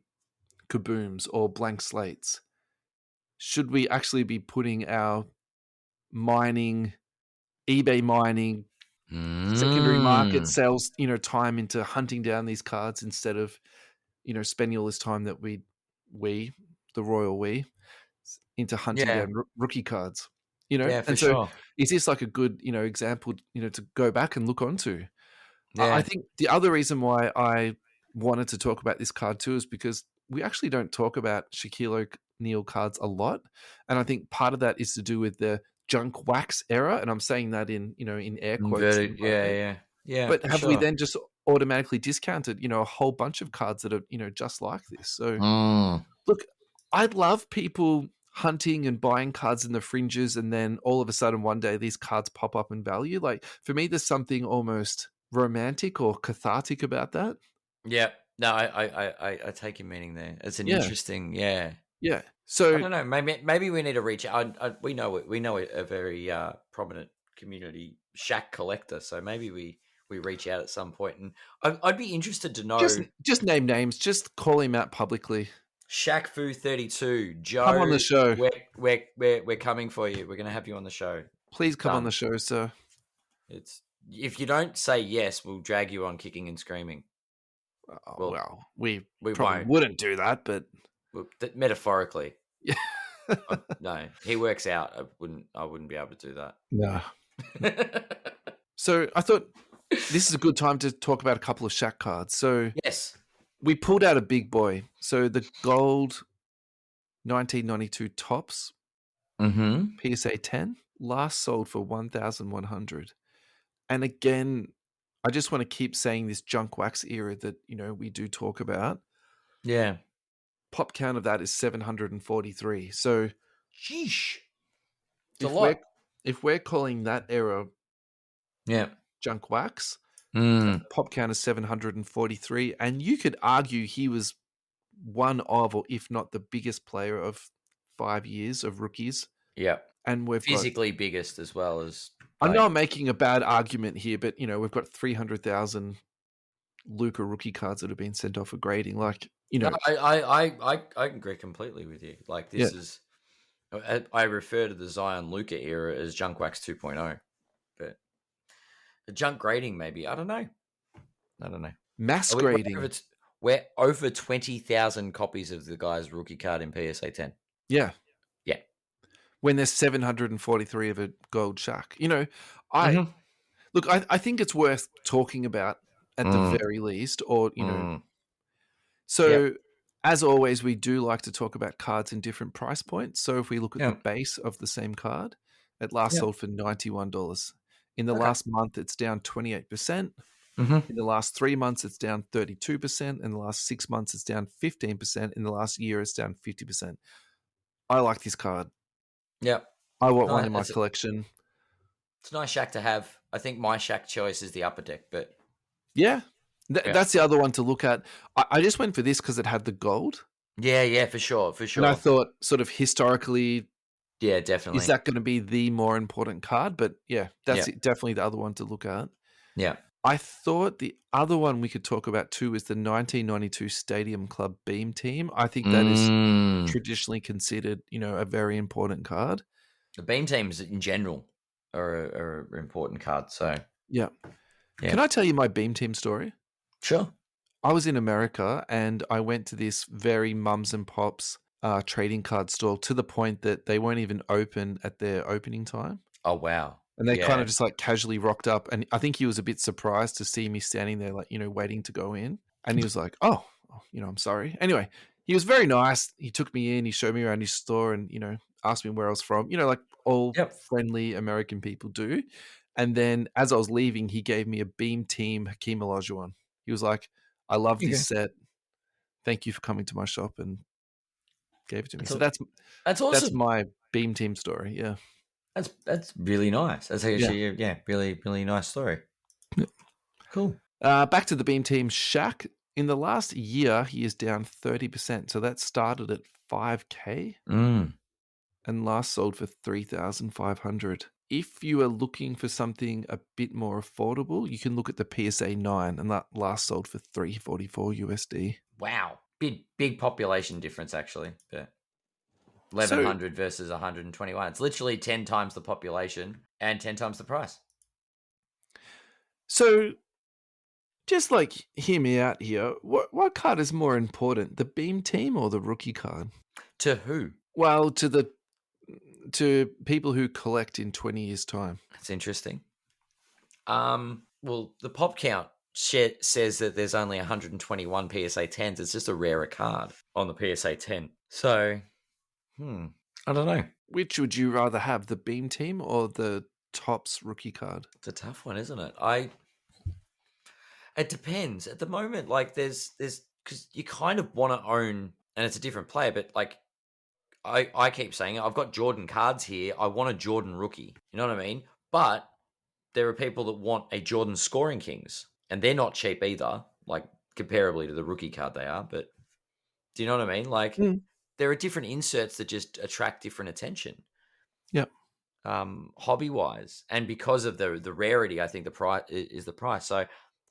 kabooms or blank slates. Should we actually be putting our mining, eBay mining, secondary market sales, time into hunting down these cards instead of, spending all this time that we, the royal we, into hunting down rookie cards,
Yeah, for
and so
sure.
is this like a good, example, to go back and look onto?
Yeah.
I think the other reason why I wanted to talk about this card too is because we actually don't talk about Shaquille O'Neal cards a lot, and I think part of that is to do with the junk wax era, and I'm saying that in in air quotes.
Inverted. Yeah.
But
for
have we
sure.
then just automatically discounted, a whole bunch of cards that are, just like this? So look, I'd love people hunting and buying cards in the fringes, and then all of a sudden one day these cards pop up in value. Like for me, there's something almost romantic or cathartic about that.
Yeah. No, I take your meaning there. It's an interesting,
Yeah.
So I don't know. Maybe we need to reach out. We know a very prominent community Shaq collector. So maybe we reach out at some point, and I'd be interested to know.
Just name names. Just call him out publicly.
Shaq Fu 32, Joe.
Come on the show.
We're coming for you. We're going to have you on the show.
Please come on the show, sir.
If you don't say yes, we'll drag you on kicking and screaming.
Well, we probably wouldn't do that, but
metaphorically. Yeah. No, he works out. I wouldn't be able to do that.
No. So I thought this is a good time to talk about a couple of Shaq cards. So
yes,
we pulled out a big boy. So the gold 1992 Topps PSA 10 last sold for 1,100. And again, I just want to keep saying this junk wax era that, we do talk about.
Yeah.
Pop count of that is 743. So,
sheesh. It's a lot.
If we're calling that era junk wax, pop count is 743. And you could argue he was one of, or if not the biggest player of 5 years of rookies.
Yeah.
And we've
physically biggest as well as.
I know I'm making a bad argument here, but we've got 300,000 Luka rookie cards that have been sent off for grading. Like,
No, I agree completely with you. Like this is, I refer to the Zion Luka era as junk wax 2.0, but the junk grading maybe I don't know.
Mass grading.
We're over 20,000 copies of the guy's rookie card in PSA 10.
Yeah. When there's 743 of a gold Shaq. I think it's worth talking about at the very least, or, So as always, we do like to talk about cards in different price points. So if we look at the base of the same card, it last sold for $91. In the last month, it's down 28%. In the last 3 months, it's down 32%. In the last 6 months, it's down 15%. In the last year, it's down 50%. I like this card.
Yeah.
I want one in my collection.
It's a nice Shaq to have. I think my Shaq choice is the upper deck, but
that's the other one to look at. I just went for this because it had the gold.
Yeah, for sure.
And I thought sort of historically,
definitely.
Is that going to be the more important card? But that's definitely the other one to look at.
Yeah.
I thought the other one we could talk about too is the 1992 Stadium Club Beam Team. I think that is traditionally considered, a very important card.
The Beam Teams in general are an important card. So
yeah. Can I tell you my Beam Team story?
Sure.
I was in America and I went to this very mums and pops trading card store to the point that they weren't even open at their opening time.
Oh, wow.
And they kind of just like casually rocked up. And I think he was a bit surprised to see me standing there, like, waiting to go in. And he was like, oh, I'm sorry. Anyway, he was very nice. He took me in, he showed me around his store and, asked me where I was from, like all friendly American people do. And then as I was leaving, he gave me a Beam Team Hakeem Olajuwon. He was like, I love this set. Thank you for coming to my shop, and gave it to me. So that's awesome. That's my Beam Team story. Yeah.
That's really nice. That's actually really, really nice story.
Yeah.
Cool.
Back to the Beam Team. Shaq, in the last year, he is down 30%. So that started at $5,000 and last sold for $3,500. if you are looking for something a bit more affordable, you can look at the PSA 9, and that last sold for $344 USD.
Wow. Big population difference, actually. Yeah.
So,
1,100 versus 121. It's literally 10 times the population and 10 times the price.
so just like hear me out here. What card is more important, the Beam Team or the rookie card?
To who?
Well, to people who collect in 20 years' time.
That's interesting. Well, the pop count says that there's only 121 PSA 10s. It's just a rarer card on the PSA 10. So, I don't know.
Which would you rather have, the Beam Team or the Topps rookie card?
It's a tough one, isn't it? It depends. At the moment, like there's because you kind of want to own, and it's a different player, but like I keep saying it, I've got Jordan cards here. I want a Jordan rookie. You know what I mean? But there are people that want a Jordan Scoring Kings, and they're not cheap either, like comparably to the rookie card they are. But do you know what I mean? Like there are different inserts that just attract different attention.
Yep.
Hobby wise, and because of the rarity, I think the price is the price. So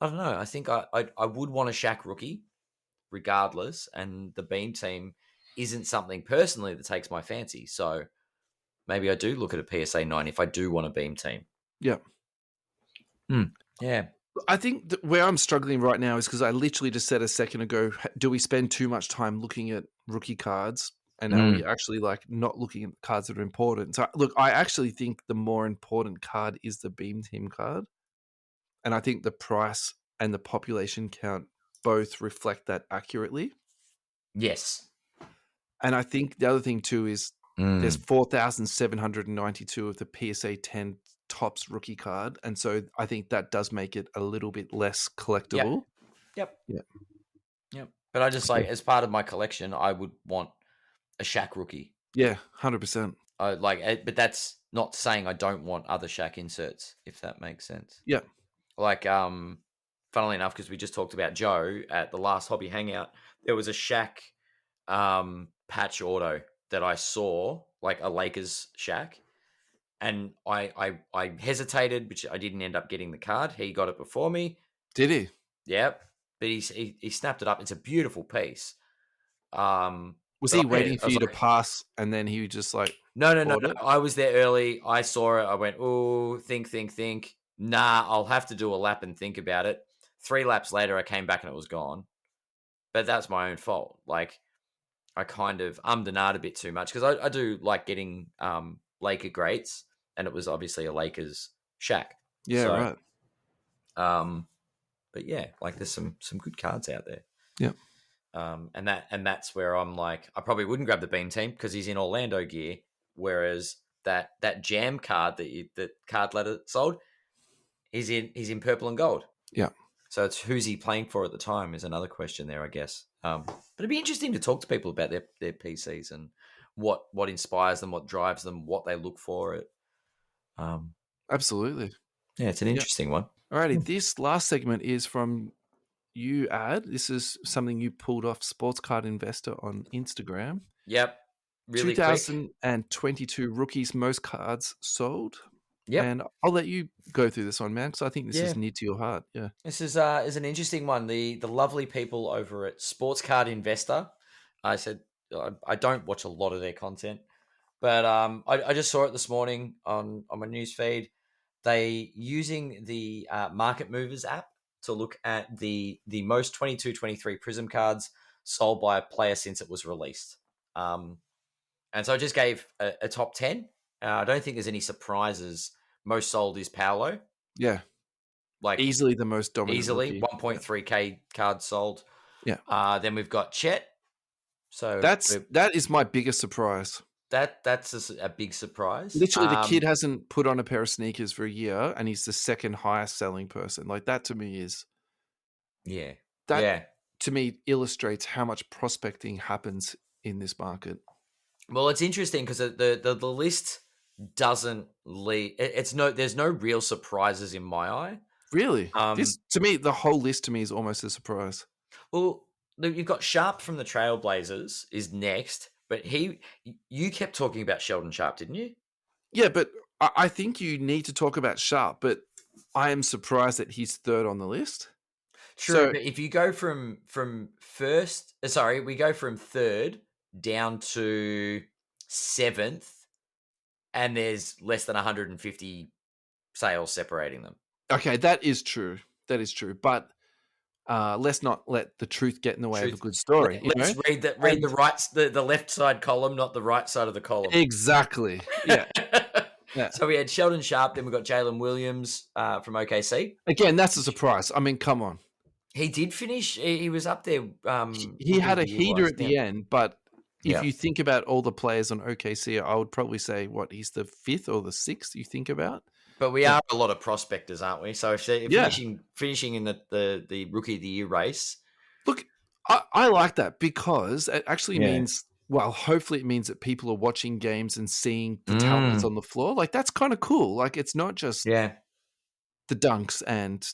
I don't know. I think I would want a Shaq rookie, regardless, and the Beam Team isn't something personally that takes my fancy. So maybe I do look at a PSA 9 if I do want a Beam Team.
Yeah.
Yeah.
I think where I'm struggling right now is because I literally just said a second ago, do we spend too much time looking at rookie cards? And are we actually like not looking at cards that are important? So look, I actually think the more important card is the Beam Team card. And I think the price and the population count both reflect that accurately.
Yes.
And I think the other thing too is there's 4,792 of the PSA 10 Topps rookie card. And so I think that does make it a little bit less collectible.
Yep. But I just like, as part of my collection, I would want a Shaq rookie.
Yeah, 100%.
But that's not saying I don't want other Shaq inserts, if that makes sense.
Yeah.
Like, funnily enough, because we just talked about Joe at the last hobby hangout, there was a Shaq patch auto that I saw, like a Lakers Shaq, and I hesitated, which I didn't end up getting the card. He got it before me.
Did he?
Yep, but he snapped it up. It's a beautiful piece.
Was he waiting for you to pass, and then he just like
no. I was there early. I saw it. I went, oh, think. Nah, I'll have to do a lap and think about it. 3 laps later, I came back and it was gone. But that's my own fault. Like, I kind of ummed and ahed a bit too much because I do like getting Laker greats, and it was obviously a Lakers Shaq.
Yeah, right.
But yeah, like there's some good cards out there.
Yeah.
And that's where I'm like, I probably wouldn't grab the Beam Team because he's in Orlando gear, whereas that Jam card that card letter sold, he's in purple and gold.
Yeah.
So it's who's he playing for at the time is another question there, I guess. But it'd be interesting to talk to people about their PCs and what inspires them, what drives them, what they look for it.
Absolutely.
Yeah, it's an interesting one.
Alrighty, this last segment is from you, Ad. This is something you pulled off Sports Card Investor on Instagram.
Yep. Really
2022 rookies, most cards sold.
Yeah,
and I'll let you go through this one, man, because I think this is near to your heart. Yeah,
this is an interesting one. The lovely people over at Sports Card Investor. I said I don't watch a lot of their content, but I just saw it this morning on my news feed. They using the Market Movers app to look at the most 22-23 Prism cards sold by a player since it was released. And so I just gave a top 10. I don't think there's any surprises. Most sold is Paolo.
Yeah.
Like
easily the most dominant.
Easily 1.3K cards sold.
Yeah.
Then we've got Chet. So
that is my biggest surprise.
That's a big surprise.
Literally, the kid hasn't put on a pair of sneakers for a year, and he's the second highest selling person. Like, that to me is... That to me illustrates how much prospecting happens in this market.
Well, it's interesting because the list doesn't lead... There's no real surprises in my eye.
Really? This, to me, the whole list to me is almost a surprise.
Well, you've got Sharp from the Trailblazers is next, but you kept talking about Sheldon Sharp, didn't you?
Yeah, but I think you need to talk about Sharp, but I am surprised that he's third on the list.
True,
So-
but if you go from we go from third down to seventh, and there's less than 150 sales separating them.
Okay, that is true. But let's not let the truth get in the way of a good story.
Let's read the left side column, not the right side of the column.
Exactly. Yeah. Yeah.
So we had Sheldon Sharp, then we got Jalen Williams from OKC.
Again, that's a surprise. I mean, come on.
He did finish. He was up there.
He had a heater at the end, but if
Yeah.
you think about all the players on OKC, I would probably say he's the 5th or the 6th. You think about.
But we are a lot of prospectors, aren't we? So if finishing in the rookie of the year race.
Look, I like that because it actually means, well, hopefully it means that people are watching games and seeing the talent that's on the floor. Like, that's kind of cool. Like, it's not just the dunks and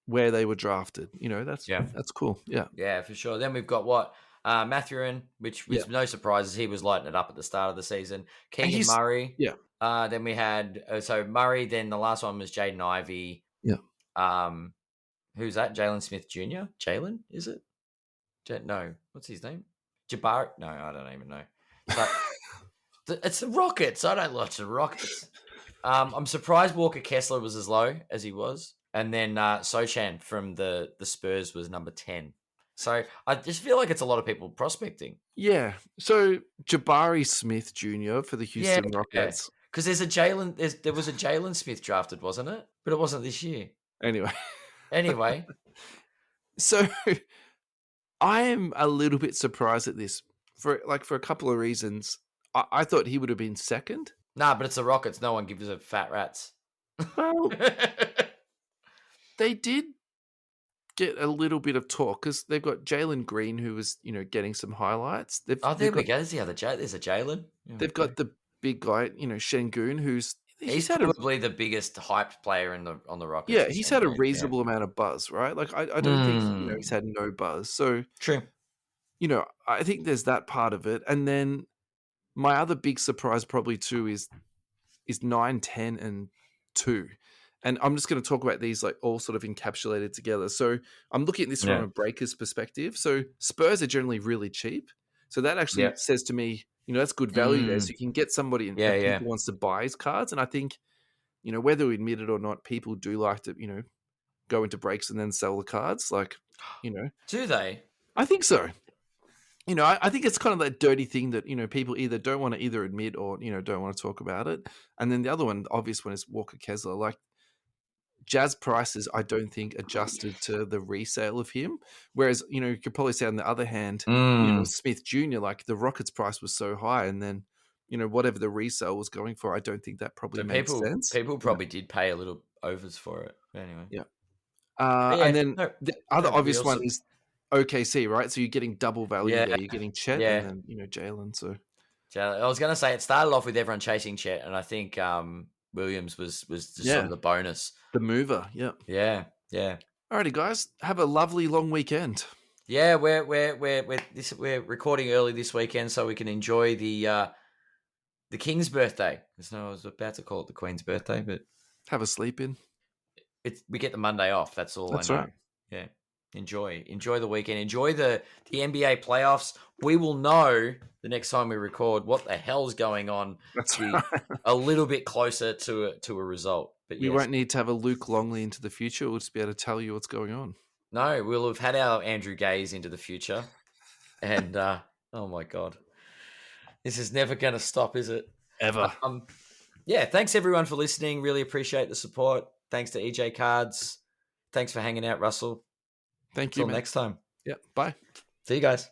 where they were drafted. That's cool. Yeah.
Yeah, for sure. Then we've got Mathurin, which was no surprises. He was lighting it up at the start of the season. Keegan Murray.
Yeah.
Then we had Murray. Then the last one was Jaden Ivey.
Yeah.
Who's that? Jalen Smith Jr. Jalen, is it? No, what's his name? Jabari? No, I don't even know. But it's the Rockets. I don't watch the Rockets. I'm surprised Walker Kessler was as low as he was, and then Sochan from the Spurs was number 10. So I just feel like it's a lot of people prospecting.
Yeah. So Jabari Smith Jr. for the Houston Rockets.
Because there was a Jalen Smith drafted, wasn't it? But it wasn't this year.
Anyway. So I am a little bit surprised at this for a couple of reasons. I thought he would have been second.
Nah, but it's the Rockets. No one gives a fat rats.
Well, they did get a little bit of talk because they've got Jalen Green, who was getting some highlights.
There we go. There's the other There's a Jalen.
They've got the big guy, Şengün, who's
he's probably the biggest hyped player on the Rockets.
Yeah, he's had a reasonable amount of buzz, right? Like I don't think he's had no buzz. So
true.
I think there's that part of it, and then my other big surprise probably too is 9, 10, and 2. And I'm just going to talk about these like all sort of encapsulated together. So I'm looking at this from a breaker's perspective. So Spurs are generally really cheap. So that actually says to me, that's good value there. So you can get somebody who wants to buy his cards. And I think, whether we admit it or not, people do like to, go into breaks and then sell the cards. Like,
Do they?
I think so. I think it's kind of that dirty thing that, people either don't want to either admit or, don't want to talk about it. And then the other one, the obvious one, is Walker Kessler. Like, Jazz prices, I don't think, adjusted to the resale of him. Whereas, you could probably say on the other hand, Smith Jr., like the Rockets price was so high, and then, whatever the resale was going for, I don't think that probably made sense.
People probably did pay a little overs for it. Anyway.
Yeah. And then the other obvious one is OKC, right? So you're getting double value there. You're getting Chet and then, Jalen. So
I was going to say it started off with everyone chasing Chet, and I think Williams was just sort of the bonus.
The mover, yeah.
Yeah.
Alrighty, guys. Have a lovely long weekend.
Yeah, we're recording early this weekend so we can enjoy the King's birthday. I was about to call it the Queen's birthday, but
have a sleep in.
We get the Monday off. That's all.
That's
I know.
Right.
Yeah. Enjoy the weekend. Enjoy the NBA playoffs. We will know the next time we record what the hell's going on.
That's right.
A little bit closer to a result. But
we won't need to have a Luke Longley into the future. We'll just be able to tell you what's going on.
No, we'll have had our Andrew Gaze into the future. And oh my God. This is never going to stop, is it?
Ever.
Thanks everyone for listening. Really appreciate the support. Thanks to EJ Cards. Thanks for hanging out, Russell.
Thank you.
Until next time.
Yeah. Bye.
See you guys.